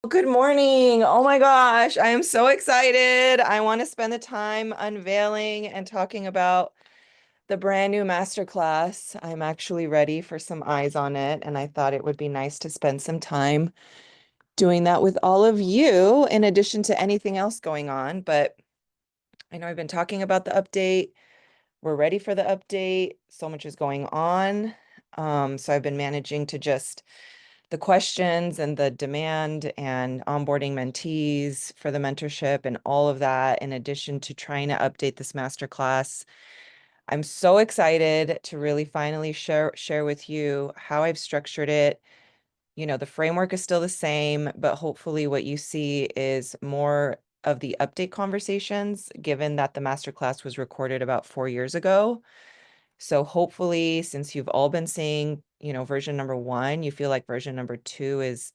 Good morning. Oh my gosh, I am so excited. I want to spend the time unveiling and talking about the brand new masterclass. I'm actually ready for some eyes on it, and I thought it would be nice to spend some time doing that with all of you, in addition to anything else going on. But I know I've been talking about the update. We're ready for the update. So much is going on. So I've been managing to just the questions and the demand and onboarding mentees for the mentorship and all of that, in addition to trying to update this masterclass. I'm so excited to really finally share with you how I've structured it. The framework is still the same, but hopefully what you see is more of the update conversations, given that the masterclass was recorded about 4 years ago. So hopefully, since you've all been seeing, version number one, you feel like version number two is,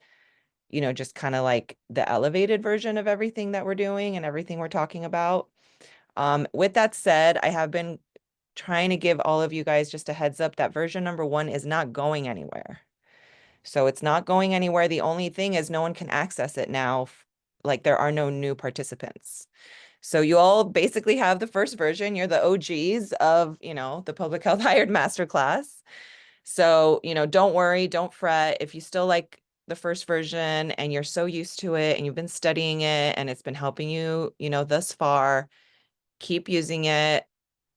just kind of like the elevated version of everything that we're doing and everything we're talking about. With that said, I have been trying to give all of you guys just a heads up that version number one is not going anywhere. So it's not going anywhere. The only thing is no one can access it now. Like there are no new participants. So you all basically have the first version. You're the OGs of, the Public Health Hired Masterclass. So, don't worry, don't fret. If you still like the first version and you're so used to it and you've been studying it and it's been helping you, thus far, keep using it.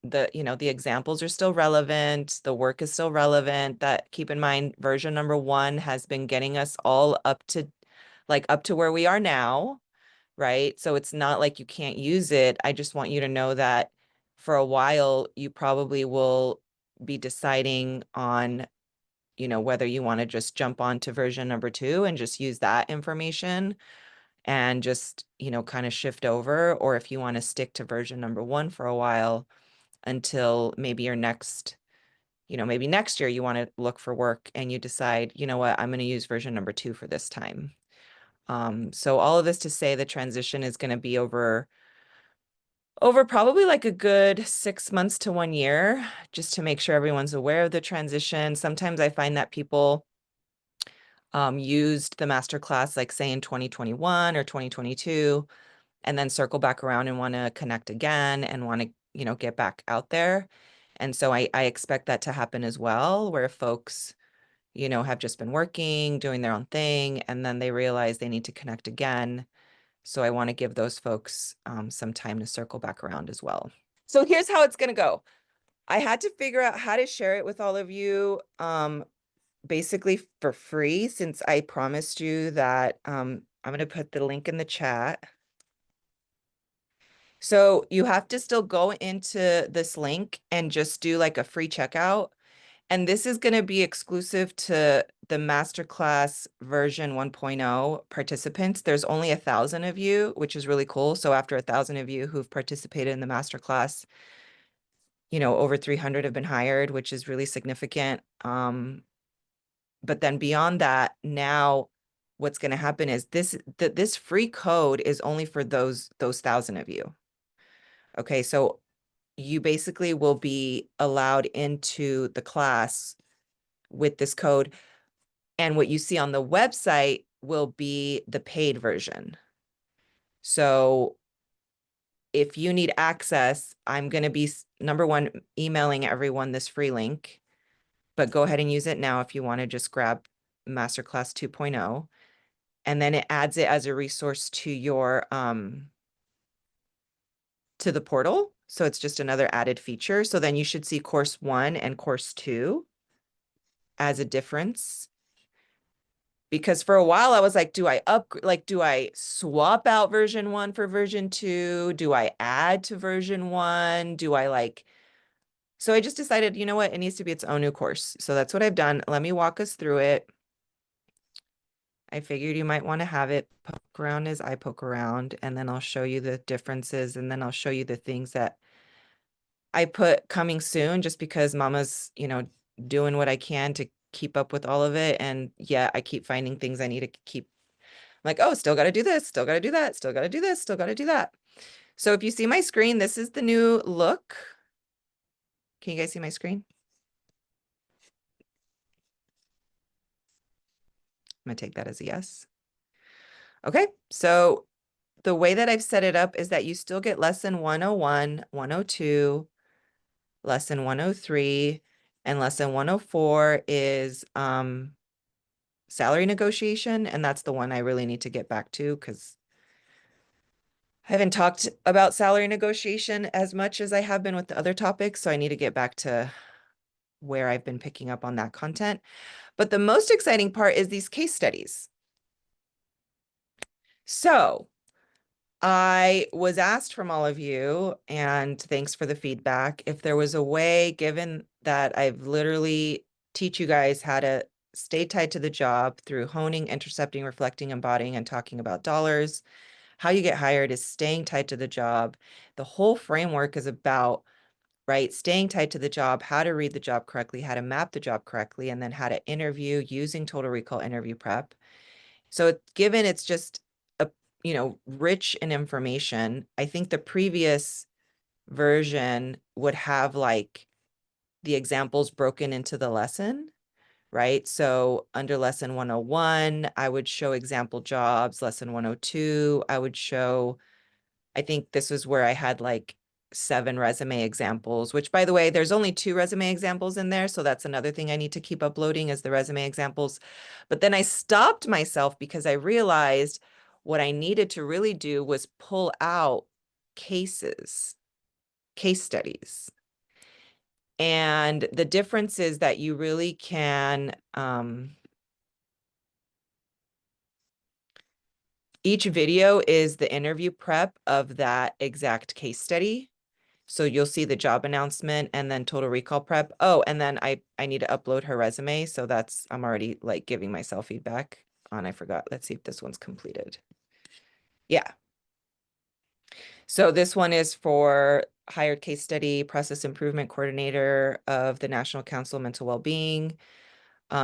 The examples are still relevant. The work is still relevant. That keep in mind, version number one has been getting us all up to where we are now, right? So it's not like you can't use it. I just want you to know that for a while, you probably will be deciding on, whether you want to just jump on to version number two and just use that information and just, kind of shift over, or if you want to stick to version number one for a while until maybe maybe next year you want to look for work and you decide, you know what, I'm going to use version number two for this time. So all of this to say the transition is going to be over probably like a good 6 months to 1 year, just to make sure everyone's aware of the transition. Sometimes I find that people used the masterclass, like say in 2021 or 2022, and then circle back around and want to connect again and want to, get back out there. And so I expect that to happen as well, where folks, have just been working, doing their own thing, and then they realize they need to connect again. So I want to give those folks some time to circle back around as well. So here's how it's going to go. I had to figure out how to share it with all of you, basically for free, since I promised you that I'm going to put the link in the chat. So you have to still go into this link and just do like a free checkout. And this is going to be exclusive to the masterclass version 1.0 participants. There's only 1,000 of you, which is really cool. So after 1,000 of you who've participated in the masterclass, over 300 have been hired, which is really significant. But then beyond that, now what's going to happen is this free code is only for those 1,000 of you. Okay, so you basically will be allowed into the class with this code. And what you see on the website will be the paid version. So if you need access, I'm going to be, number one, emailing everyone this free link, but go ahead and use it now if you want to just grab Masterclass 2.0. And then it adds it as a resource to your, to the portal. So it's just another added feature. So then you should see course one and course two as a difference. Because for a while I was like, do I swap out version one for version two? Do I add to version one? So I just decided, you know what? It needs to be its own new course. So that's what I've done. Let me walk us through it. I figured you might want to have it poke around as I poke around, and then I'll show you the differences, and then I'll show you the things that I put coming soon, just because Mama's, doing what I can to keep up with all of it. And yeah, I keep finding things I need to keep, like, oh, still got to do this, still got to do that, still got to do this, still got to do that. So if you see my screen, this is the new look. Can you guys see my screen? I'm gonna take that as a yes. Okay, so the way that I've set it up is that you still get lesson 101, 102, lesson 103, and lesson 104 is salary negotiation, and that's the one I really need to get back to because I haven't talked about salary negotiation as much as I have been with the other topics, so I need to get back to where I've been picking up on that content. But the most exciting part is these case studies. So I was asked from all of you, and thanks for the feedback, if there was a way, given that I've literally teach you guys how to stay tied to the job through honing, intercepting, reflecting, embodying, and talking about dollars. How you get hired is staying tied to the job. The whole framework is about, right, staying tied to the job, how to read the job correctly, how to map the job correctly, and then how to interview using Total Recall interview prep. So given it's just a, rich in information, I think the previous version would have like the examples broken into the lesson, right? So under lesson 101, I would show example jobs. Lesson 102, I would show, I think this was where I had like 7 resume examples, which by the way, there's only 2 resume examples in there. So that's another thing I need to keep uploading is the resume examples. But then I stopped myself because I realized what I needed to really do was pull out cases, case studies. And the difference is that you really can, each video is the interview prep of that exact case study. So you'll see the job announcement and then Total Recall prep. Oh, and then I need to upload her resume. So that's, I'm already like giving myself feedback on, I forgot. Let's see if this one's completed. Yeah. So this one is for hired case study, process improvement coordinator of the National Council of Mental Wellbeing.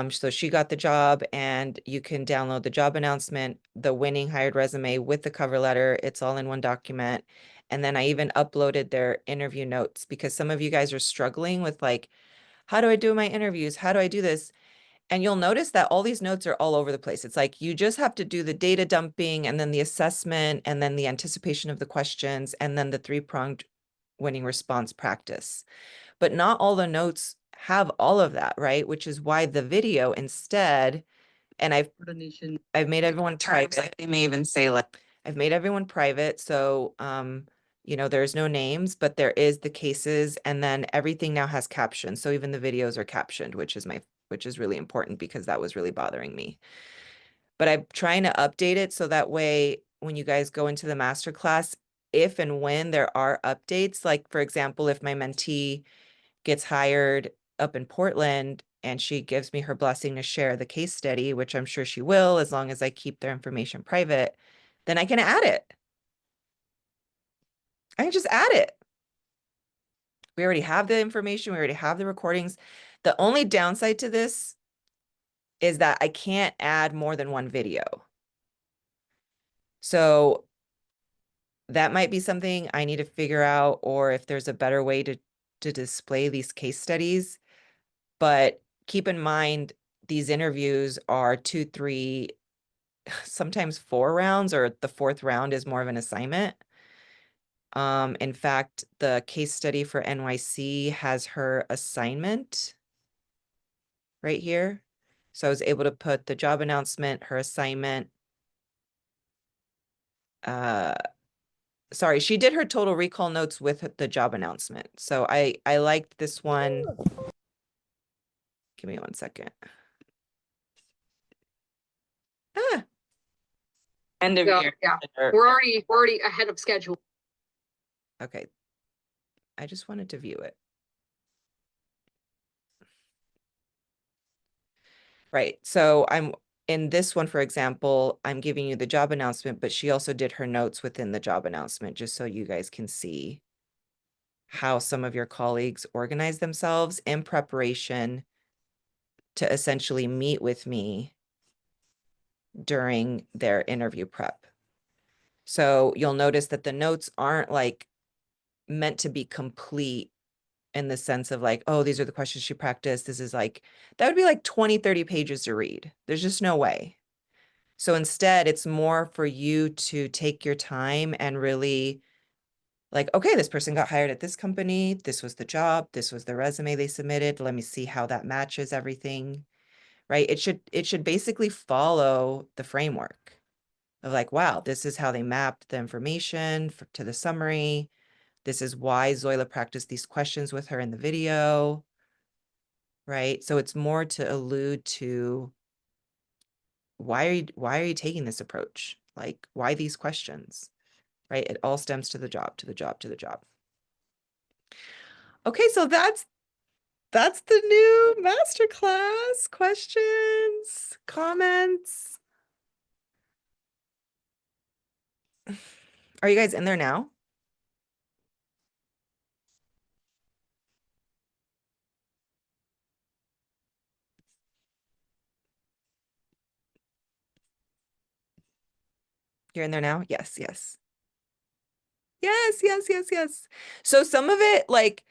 So she got the job, and you can download the job announcement, the winning hired resume with the cover letter. It's all in one document. And then I even uploaded their interview notes because some of you guys are struggling with like, how do I do my interviews? How do I do this? And you'll notice that all these notes are all over the place. It's like you just have to do the data dumping and then the assessment and then the anticipation of the questions and then the 3-pronged winning response practice. But not all the notes have all of that, right? Which is why the video instead, and I've made everyone private. They may even say like, I've made everyone private. So, there's no names, but there is the cases, and then everything now has captions. So even the videos are captioned, which is really important because that was really bothering me. But I'm trying to update it so that way when you guys go into the masterclass, if and when there are updates, like for example, if my mentee gets hired up in Portland and she gives me her blessing to share the case study, which I'm sure she will, as long as I keep their information private, then I can add it. I can just add it. We already have the information. We already have the recordings. The only downside to this is that I can't add more than one video. So that might be something I need to figure out, or if there's a better way to display these case studies. But keep in mind, these interviews are 2, 3, sometimes 4 rounds, or the 4th round is more of an assignment. In fact, the case study for NYC has her assignment right here. So I was able to put the job announcement, her assignment. Sorry, she did her Total Recall notes with the job announcement. So I liked this one. Give me 1 second. End of year. Yeah, we're already ahead of schedule. Okay. I just wanted to view it. Right. So I'm in this one, for example, I'm giving you the job announcement, but she also did her notes within the job announcement, just so you guys can see how some of your colleagues organize themselves in preparation to essentially meet with me during their interview prep. So you'll notice that the notes aren't like meant to be complete in the sense of like, oh, these are the questions she practiced. This is like, that would be like 20, 30 pages to read. There's just no way. So instead, it's more for you to take your time and really like, okay, this person got hired at this company. This was the job. This was the resume they submitted. Let me see how that matches everything, right? It should basically follow the framework of like, wow, this is how they mapped the information to the summary. This is why Zoila practiced these questions with her in the video, right? So it's more to allude to why are you taking this approach? Like, why these questions, right? It all stems to the job, to the job, to the job. Okay, so that's the new masterclass. Questions, comments. Are you guys in there now? You're in there now? Yes, yes. Yes, yes, yes, yes. So some of it, like,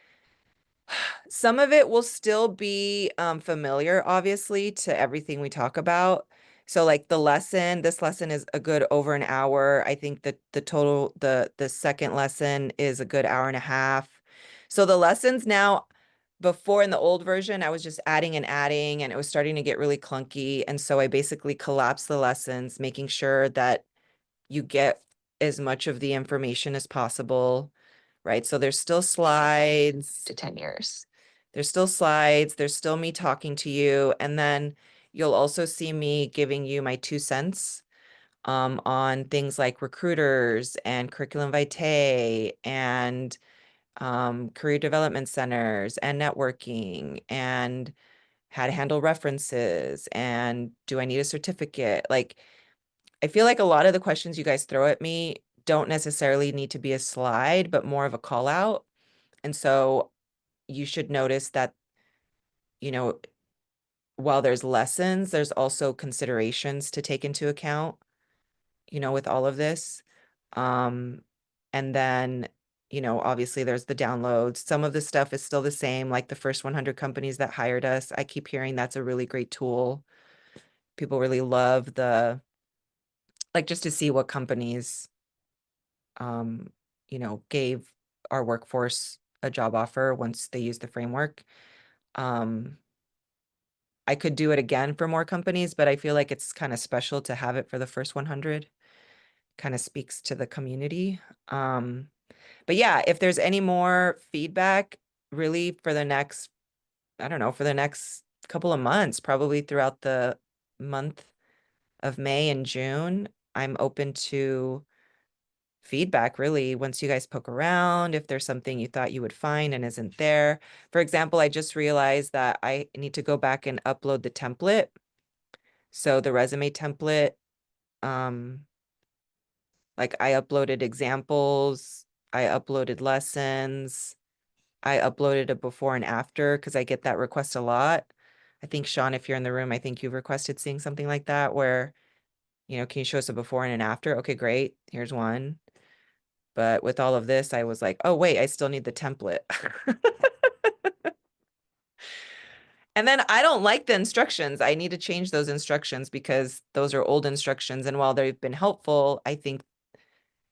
some of it will still be familiar, obviously, to everything we talk about. So like this lesson is a good over an hour. I think that the second lesson is a good hour and a half. So the lessons now, before in the old version, I was just adding and adding, and it was starting to get really clunky. And so I basically collapsed the lessons, making sure that you get as much of the information as possible, right? So there's still slides to 10 years. There's still slides. There's still me talking to you. And then you'll also see me giving you my 2 cents on things like recruiters and curriculum vitae and career development centers and networking and how to handle references and do I need a certificate? Like, I feel like a lot of the questions you guys throw at me don't necessarily need to be a slide, but more of a call out. And so you should notice that, you know, while there's lessons, there's also considerations to take into account, with all of this. Um, and then, obviously there's the downloads. Some of the stuff is still the same, like the first 100 companies that hired us. I keep hearing that's a really great tool. People really love like just to see what companies, um, gave our workforce a job offer once they use the framework. Um, I could do it again for more companies, but I feel like it's kind of special to have it for the first 100. Kind of speaks to the community. But yeah, if there's any more feedback, really for the next, I don't know, for the next couple of months, probably throughout the month of May and June, I'm open to feedback really once you guys poke around, if there's something you thought you would find and isn't there. For example, I just realized that I need to go back and upload the template. So the resume template, like I uploaded examples, I uploaded lessons, I uploaded a before and after because I get that request a lot. I think Sean, if you're in the room, I think you've requested seeing something like that where, can you show us a before and an after? Okay, great. Here's one. But with all of this, I was like, oh, wait, I still need the template. And then I don't like the instructions. I need to change those instructions because those are old instructions. And while they've been helpful, I think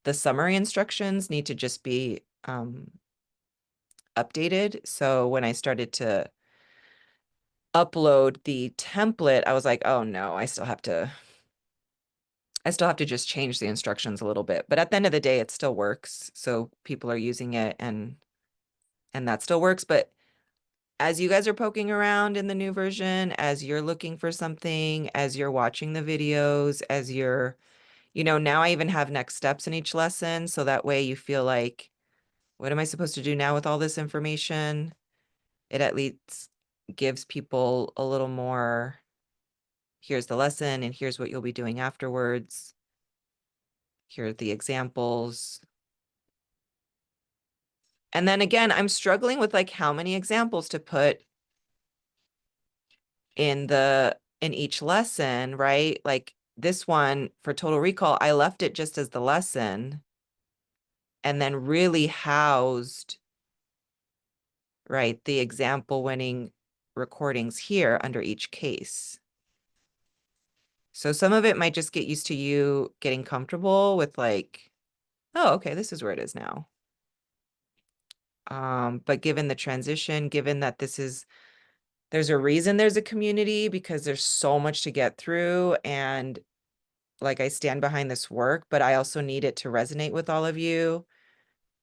the summary instructions need to just be updated. So when I started to upload the template, I was like, oh no, I still have to just change the instructions a little bit. But at the end of the day, it still works. So people are using it and that still works. But as you guys are poking around in the new version, as you're looking for something, as you're watching the videos, as you're, now I even have next steps in each lesson. So that way you feel like, what am I supposed to do now with all this information? It at least gives people a little more, here's the lesson and here's what you'll be doing afterwards. Here are the examples. And then again, I'm struggling with like how many examples to put in each lesson, right? Like this one for Total Recall, I left it just as the lesson and then really housed, right, the example winning recordings here under each case. So some of it might just get used to you getting comfortable with like, oh, okay, this is where it is now. But given the transition, given that there's a reason there's a community because there's so much to get through, and like I stand behind this work, but I also need it to resonate with all of you.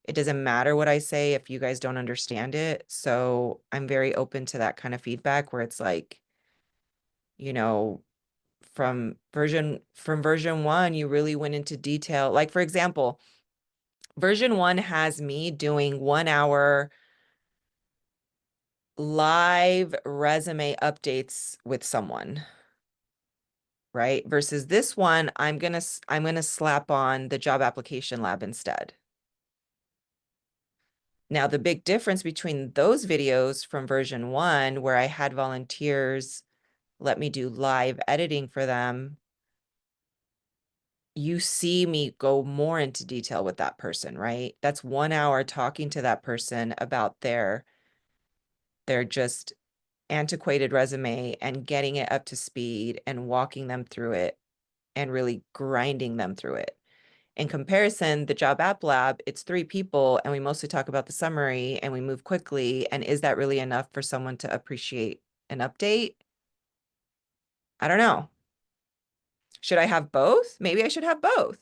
It doesn't matter what I say if you guys don't understand it. So I'm very open to that kind of feedback where it's like, you know, from version 1, you really went into detail. Like for example, version 1 has me doing 1 hour live resume updates with someone, right? Versus this one, I'm gonna slap on the job application lab instead. Now, the big difference between those videos from version 1, where I had volunteers let me do live editing for them, you see me go more into detail with that person, right? That's 1 hour talking to that person about their just antiquated resume and getting it up to speed and walking them through it and really grinding them through it. In comparison, the job app lab, it's 3 people and we mostly talk about the summary and we move quickly. And is that really enough for someone to appreciate an update? I don't know. Should I have both? Maybe I should have both.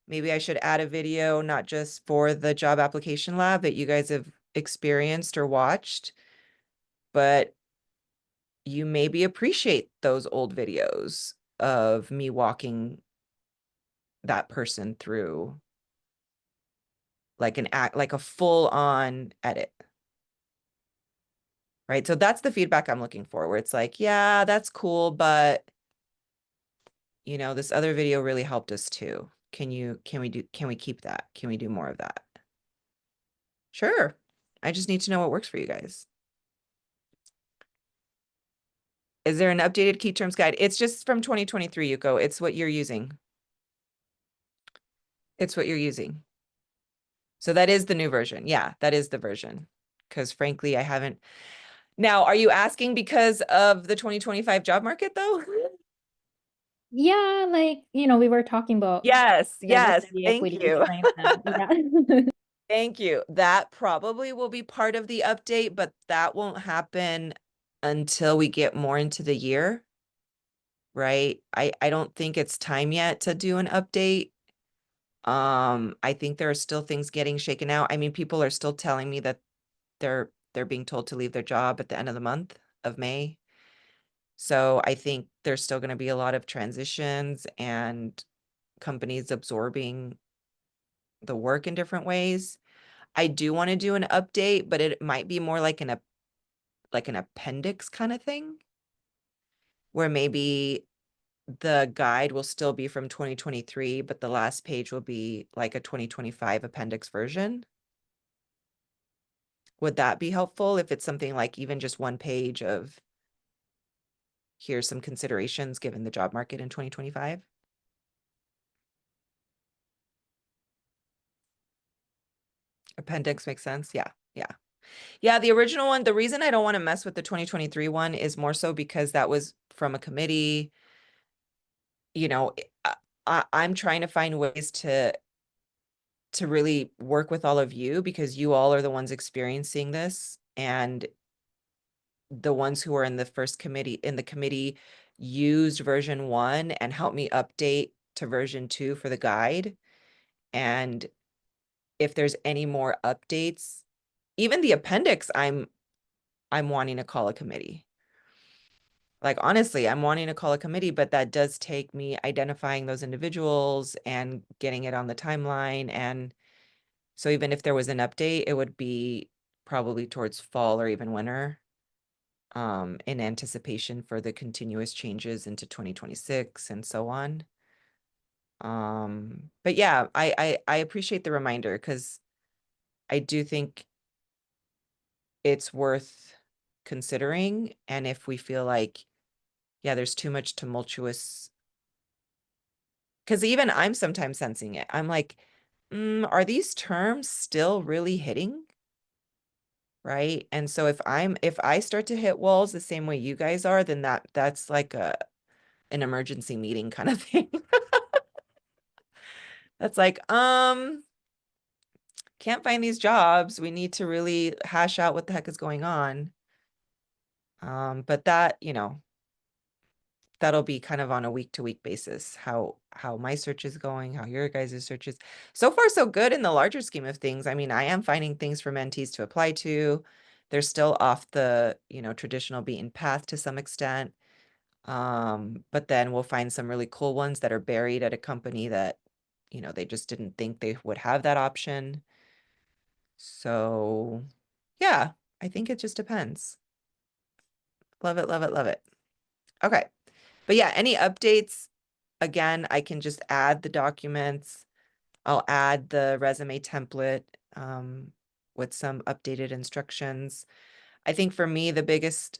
Maybe I should add a video, not just for the job application lab that you guys have experienced or watched, but you maybe appreciate those old videos of me walking that person through like a full on edit. Right. So that's the feedback I'm looking for, where it's like, yeah, that's cool, but this other video really helped us too. Can we keep that? Can we do more of that? Sure. I just need to know what works for you guys. Is there an updated key terms guide? It's just from 2023, Yuko. It's what you're using. It's what you're using. So that is the new version. Yeah, that is the version. Because frankly, I haven't. Now, are you asking because of the 2025 job market though? Yeah, like, we were talking about Yes, yes. diversity, Thank equity, you. strength, and yeah. Thank you. That probably will be part of the update, but that won't happen until we get more into the year, right? I don't think it's time yet to do an update. I think there are still things getting shaken out. I mean, people are still telling me that they're being told to leave their job at the end of the month of May. So I think there's still going to be a lot of transitions and companies absorbing the work in different ways. I do want to do an update, but it might be more like an appendix kind of thing, where maybe the guide will still be from 2023, but the last page will be like a 2025 appendix version. Would that be helpful if it's something like even just 1 page of here's some considerations given the job market in 2025? Appendix makes sense. Yeah. Yeah. Yeah. The original one, the reason I don't want to mess with the 2023 one is more so because that was from a committee. I'm trying to find ways to really work with all of you because you all are the ones experiencing this, and the ones who are in the committee used version 1 and helped me update to version 2 for the guide. And if there's any more updates, even the appendix, I'm wanting to call a committee. Like, honestly, I'm wanting to call a committee, but that does take me identifying those individuals and getting it on the timeline. And so even if there was an update, it would be probably towards fall or even winter, in anticipation for the continuous changes into 2026 and so on. But yeah, I appreciate the reminder because I do think it's worth considering. And if we feel like, yeah, there's too much tumultuous, because even I'm sometimes sensing it. I'm like, are these terms still really hitting? Right. And so if I start to hit walls the same way you guys are, then that's like an emergency meeting kind of thing. That's like, can't find these jobs. We need to really hash out what the heck is going on. But that, you know, that'll be kind of on a week to week basis, how my search is going, how your guys' search is. So far, so good in the larger scheme of things. I mean, I am finding things for mentees to apply to. They're still off the, you know, traditional beaten path to some extent. But then we'll find some really cool ones that are buried at a company that, you know, they just didn't think they would have that option. So yeah, I think it just depends. Love it, love it, love it. Okay. But yeah, any updates? Again, I can just add the documents. I'll add the resume template with some updated instructions. I think for me, the biggest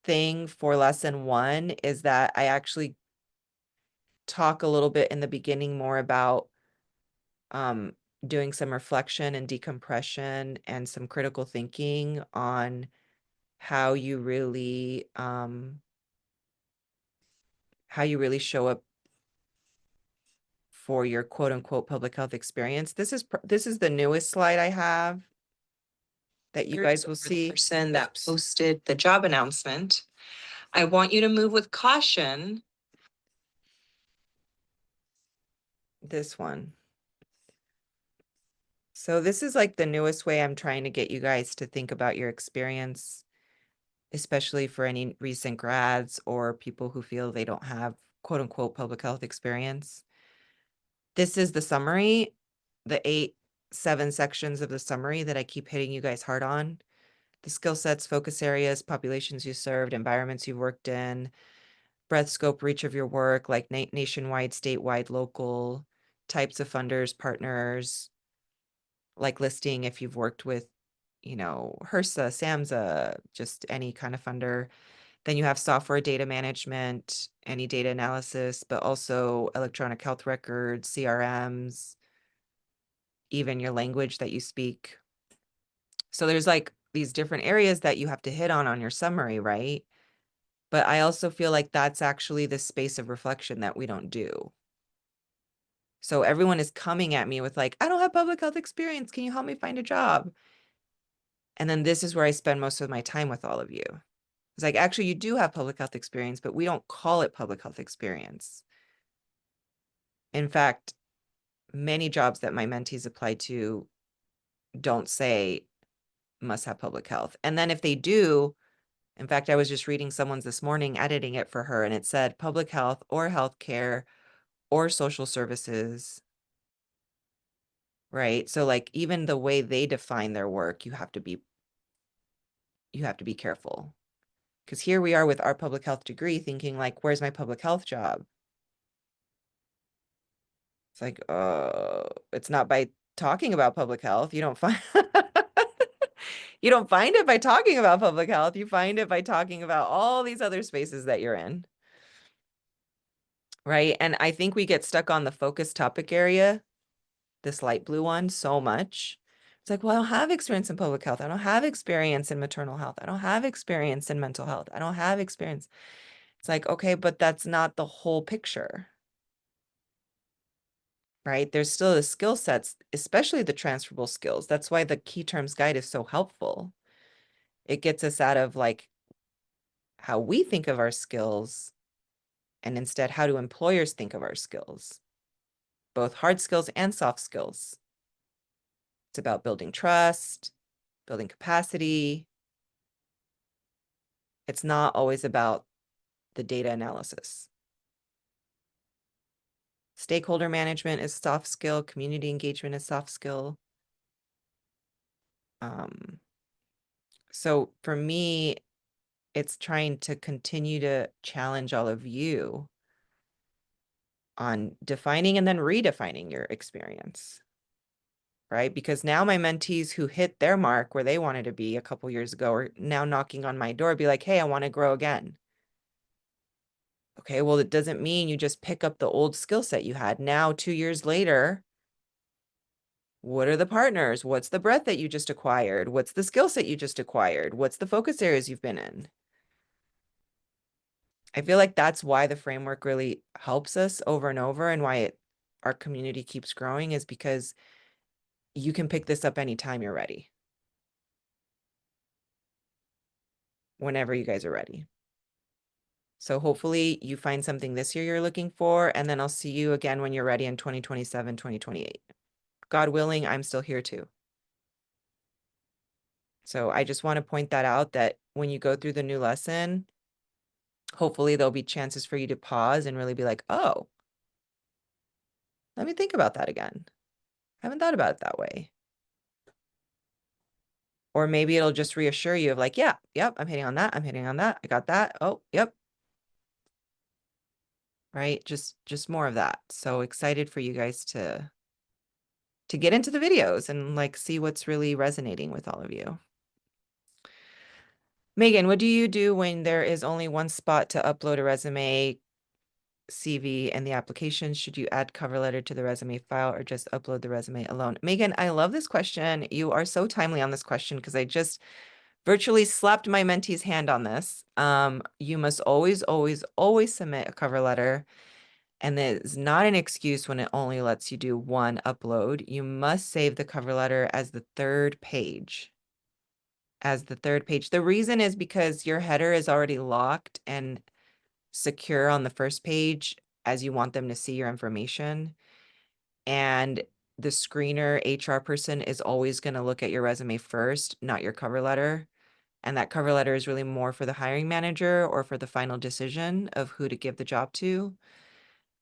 thing for lesson 1 is that I actually talk a little bit in the beginning more about doing some reflection and decompression and some critical thinking on how you really show up for your quote unquote public health experience. This is the newest slide I have that you guys will see. Person that posted the job announcement. I want you to move with caution. This one. So this is like the newest way I'm trying to get you guys to think about your experience, especially for any recent grads or people who feel they don't have quote unquote public health experience. This is the summary, the 7 sections of the summary that I keep hitting you guys hard on. The skill sets, focus areas, populations you served, environments you've worked in, breadth, scope, reach of your work, like nationwide, statewide, local, types of funders, partners, like listing if you've worked with, you know, HRSA, SAMHSA, just any kind of funder. Then you have software data management, any data analysis, but also electronic health records, CRMs, even your language that you speak. So there's like these different areas that you have to hit on your summary, right? But I also feel like that's actually the space of reflection that we don't do. So everyone is coming at me with like, I don't have public health experience. Can you help me find a job? And then this is where I spend most of my time with all of you. It's like, actually, you do have public health experience, but we don't call it public health experience. In fact, many jobs that my mentees apply to don't say must have public health. And then if they do, in fact, I was just reading someone's this morning, editing it for her, and it said public health or healthcare or social services, right? So like even the way they define their work, you have to be careful. Because here we are with our public health degree thinking like, where's my public health job? It's like, it's not by talking about public health. You don't find you don't find it by talking about public health. You find it by talking about all these other spaces that you're in. Right. And I think we get stuck on the focus topic area, this light blue one, so much. It's like, well, I don't have experience in public health. I don't have experience in maternal health. I don't have experience in mental health. I don't have experience. It's like, okay, but that's not the whole picture. Right? There's still the skill sets, especially the transferable skills. That's why the key terms guide is so helpful. It gets us out of like how we think of our skills and instead how do employers think of our skills, both hard skills and soft skills. It's about building trust, building capacity. It's not always about the data analysis. Stakeholder management is soft skill. Community engagement is soft skill. So for me, it's trying to continue to challenge all of you on defining and then redefining your experience, right? Because now my mentees who hit their mark where they wanted to be a couple years ago are now knocking on my door, be like, hey, I want to grow again. Okay, well, it doesn't mean you just pick up the old skill set you had. Now, 2 years later, what are the partners? What's the breadth that you just acquired? What's the skill set you just acquired? What's the focus areas you've been in? I feel like that's why the framework really helps us over and over, and why our community keeps growing, is because you can pick this up anytime you're ready. Whenever you guys are ready. So hopefully you find something this year you're looking for, and then I'll see you again when you're ready in 2027, 2028. God willing, I'm still here too. So I just want to point that out, that when you go through the new lesson, hopefully there'll be chances for you to pause and really be like, oh, let me think about that again. I haven't thought about it that way. Or maybe it'll just reassure you of like, yeah, yep, I'm hitting on that. I'm hitting on that. I got that. Oh, yep. Right? Just more of that. So excited for you guys to get into the videos and like see what's really resonating with all of you. Megan, what do you do when there is only one spot to upload a resume, CV, and the application? Should you add cover letter to the resume file or just upload the resume alone? Megan, I love this question. You are so timely on this question because I just virtually slapped my mentee's hand on this. You must always, always, always submit a cover letter. And that is not an excuse when it only lets you do one upload. You must save the cover letter as the third page. The reason is because your header is already locked and secure on the first page as you want them to see your information. And the screener HR person is always going to look at your resume first, not your cover letter. And that cover letter is really more for the hiring manager or for the final decision of who to give the job to.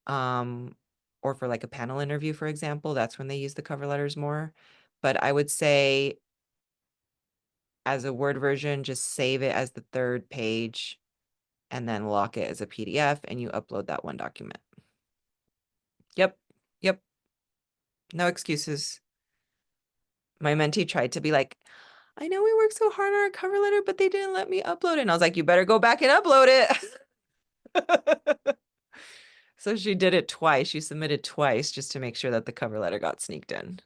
Or for like a panel interview, for example, that's when they use the cover letters more. But I would say as a Word version, just save it as the third page and then lock it as a PDF and you upload that one document. Yep. Yep. No excuses. My mentee tried to be like, I know we worked so hard on our cover letter, but they didn't let me upload it. And I was like, you better go back and upload it. So she did it twice. She submitted twice just to make sure that the cover letter got sneaked in.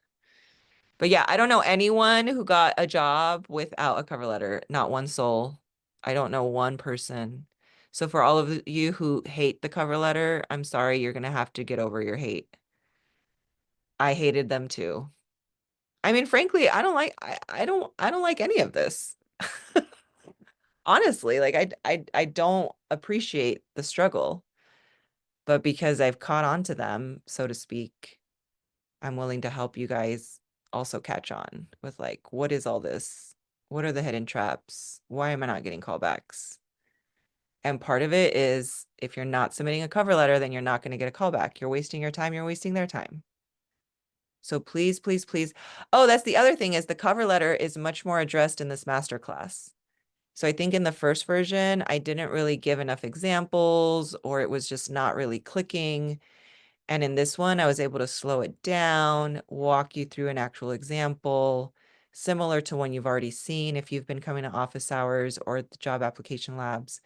But yeah, I don't know anyone who got a job without a cover letter. Not one soul. I don't know one person. So for all of you who hate the cover letter, I'm sorry, you're gonna have to get over your hate. I hated them too. I mean, frankly, I don't like any of this. Honestly, like I don't appreciate the struggle. But because I've caught on to them, so to speak, I'm willing to help you guys also catch on with like, what is all this? What are the hidden traps? Why am I not getting callbacks? And part of it is if you're not submitting a cover letter, then you're not going to get a callback. You're wasting your time. You're wasting their time. So please, please, please. Oh, that's the other thing, is the cover letter is much more addressed in this masterclass. So I think in the first version, I didn't really give enough examples, or it was just not really clicking. And in this one, I was able to slow it down, walk you through an actual example, similar to one you've already seen if you've been coming to office hours or the job application labs.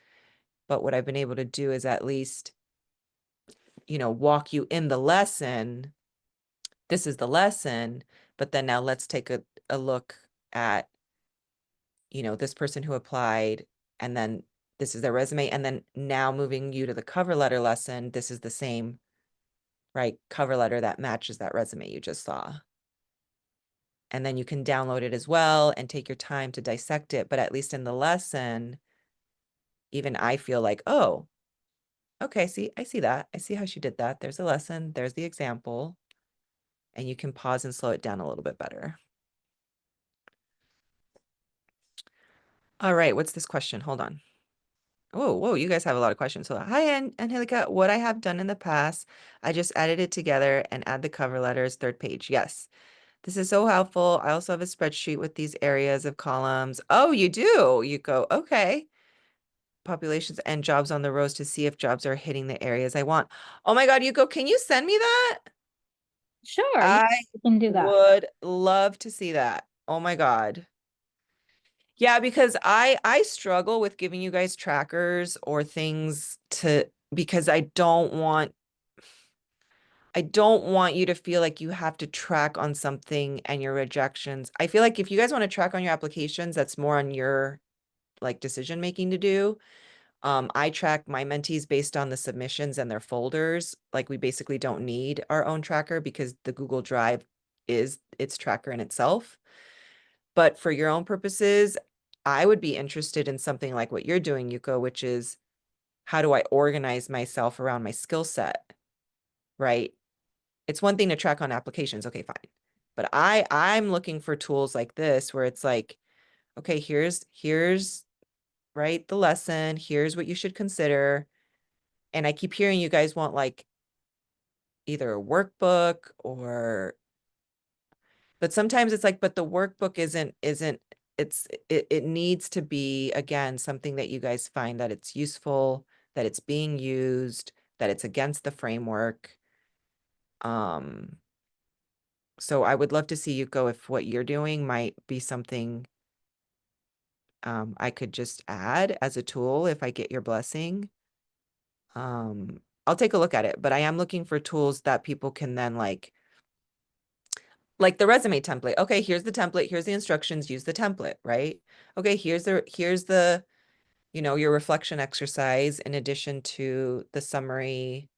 But what I've been able to do is at least, walk you in the lesson. This is the lesson, but then now let's take a look at, this person who applied, and then this is their resume. And then now moving you to the cover letter lesson, this is the same, right, cover letter that matches that resume you just saw. And then you can download it as well and take your time to dissect it. But at least in the lesson, even I feel like, oh, okay, I see that. I see how she did that. There's a lesson, there's the example, and you can pause and slow it down a little bit better. All right, what's this question? Hold on. Oh, whoa, you guys have a lot of questions. So, hi, Angelica. What I have done in the past, I just added it together and add the cover letters, third page. Yes. This is so helpful. I also have a spreadsheet with these areas of columns. Oh, you do? You go, okay. Populations and jobs on the rows to see if jobs are hitting the areas I want. Oh my God, Yuko, can you send me that? Sure, I you can do that. would love to see that. Oh my God. Yeah, because I struggle with giving you guys trackers or things because I don't want you to feel like you have to track on something and your rejections. I feel like if you guys want to track on your applications, that's more on your like decision making to do. I track my mentees based on the submissions and their folders. Like we basically don't need our own tracker because the Google Drive is its tracker in itself. But for your own purposes, I would be interested in something like what you're doing, Yuko, which is how do I organize myself around my skill set, right? It's one thing to track on applications. Okay, fine. But I'm looking for tools like this where it's like, okay, here's right the lesson, here's what you should consider. And I keep hearing you guys want like either a workbook or, but sometimes it's like, but the workbook isn't it needs to be, again, something that you guys find that it's useful, that it's being used, that it's against the framework. So I would love to see you go if what you're doing might be something I could just add as a tool if I get your blessing. I'll take a look at it, but I am looking for tools that people can then like the resume template. Okay, here's the template, here's the instructions, use the template, right? Okay, here's the, you know, your reflection exercise in addition to the summary,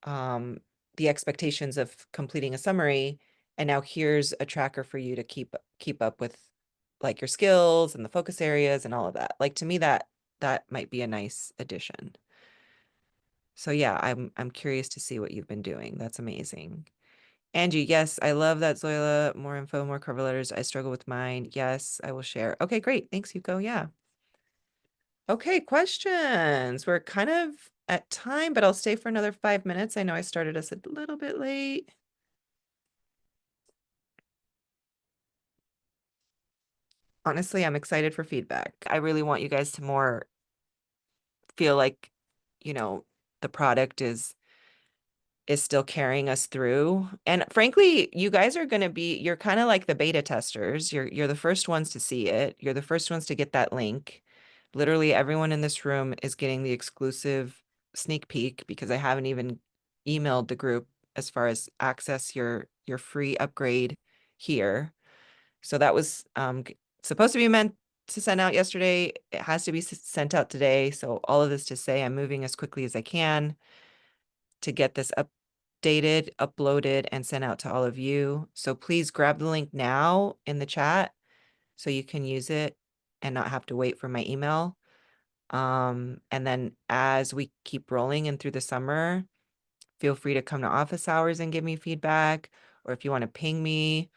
the expectations of completing a summary. And now here's a tracker for you to keep up with like your skills and the focus areas and all of that. Like to me, that might be a nice addition. So yeah, I'm curious to see what you've been doing. That's amazing. Angie, yes, I love that, Zoila. More info, more cover letters. I struggle with mine. Yes, I will share. Okay, great. Thanks, Yuko. Yeah. Okay, questions. We're kind of at time, but I'll stay for another 5 minutes. I know I started us a little bit late. Honestly, I'm excited for feedback. I really want you guys to more feel like, you know, the product is still carrying us through. And frankly, you guys are going to be, you're kind of like the beta testers. You're the first ones to see it. You're the first ones to get that link. Literally everyone in this room is getting the exclusive sneak peek because I haven't even emailed the group as far as access your free upgrade here. So that was supposed to be meant to send out yesterday. It has to be sent out today. So all of this to say I'm moving as quickly as I can to get this updated, uploaded, and sent out to all of you. So please grab the link now in the chat so you can use it and not have to wait for my email. And then as we keep rolling and through the summer, feel free to come to office hours and give me feedback, or if you want to ping me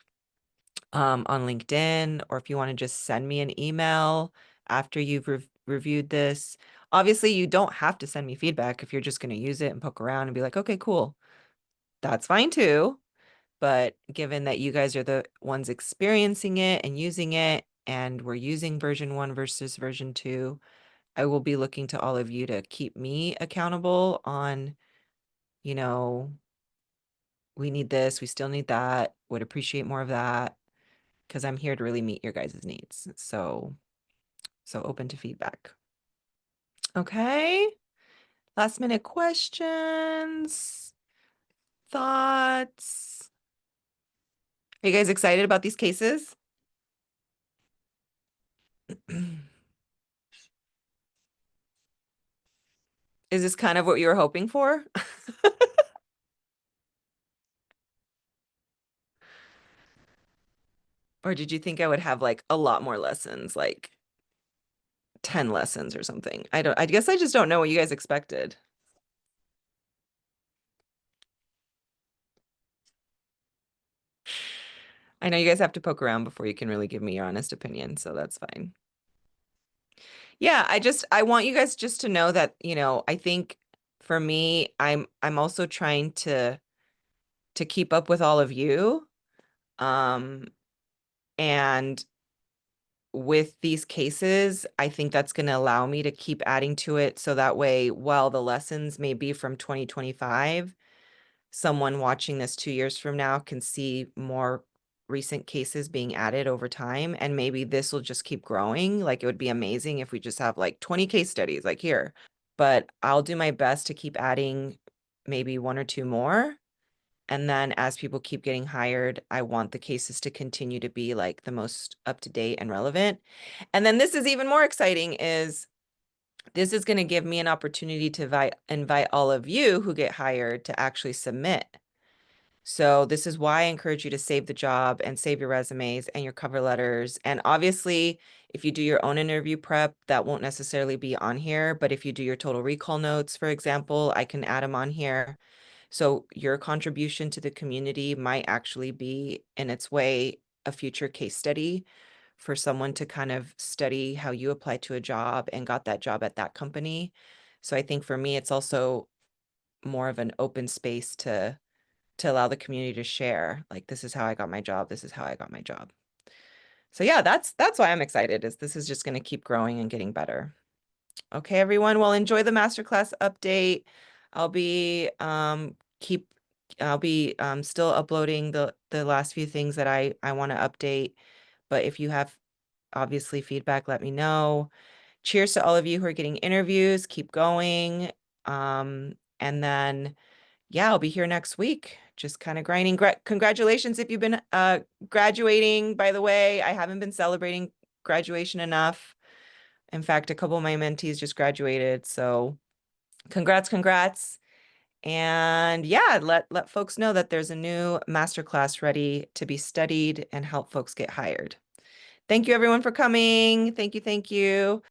on LinkedIn, or if you want to just send me an email after you've reviewed this. Obviously, you don't have to send me feedback if you're just going to use it and poke around and be like, okay, cool. That's fine too. But given that you guys are the ones experiencing it and using it, and we're using version 1 versus version 2, I will be looking to all of you to keep me accountable on, you know, we need this, we still need that, would appreciate more of that, because I'm here to really meet your guys' needs. So open to feedback. Okay. Last minute questions, thoughts. Are you guys excited about these cases? Is this kind of what you were hoping for? Or did you think I would have like a lot more lessons, like 10 lessons or something? I guess I just don't know what you guys expected. I know you guys have to poke around before you can really give me your honest opinion, so that's fine. Yeah, I want you guys just to know that, you know, I think for me, I'm also trying to keep up with all of you. And with these cases, I think that's going to allow me to keep adding to it. So that way, while the lessons may be from 2025, someone watching this 2 years from now can see more recent cases being added over time. And maybe this will just keep growing. Like it would be amazing if we just have like 20 case studies like here. But I'll do my best to keep adding maybe 1 or 2 more. And then as people keep getting hired, I want the cases to continue to be like the most up to date and relevant. And then this is even more exciting is this is going to give me an opportunity to invite all of you who get hired to actually submit. So this is why I encourage you to save the job and save your resumes and your cover letters. And obviously, if you do your own interview prep, that won't necessarily be on here. But if you do your total recall notes, for example, I can add them on here. So your contribution to the community might actually be, in its way, a future case study for someone to kind of study how you applied to a job and got that job at that company. So I think for me, it's also more of an open space to allow the community to share, like, this is how I got my job, this is how I got my job. So yeah, that's why I'm excited, is this is just going to keep growing and getting better. Okay, everyone, well, enjoy the masterclass update. I'll be still uploading the last few things that I want to update, but if you have obviously feedback, let me know. Cheers to all of you who are getting interviews. Keep going. And then yeah, I'll be here next week, just kind of grinding. Congratulations if you've been graduating, by the way. I haven't been celebrating graduation enough. In fact, a couple of my mentees just graduated. So congrats. And yeah, let folks know that there's a new masterclass ready to be studied and help folks get hired. Thank you everyone for coming. Thank you.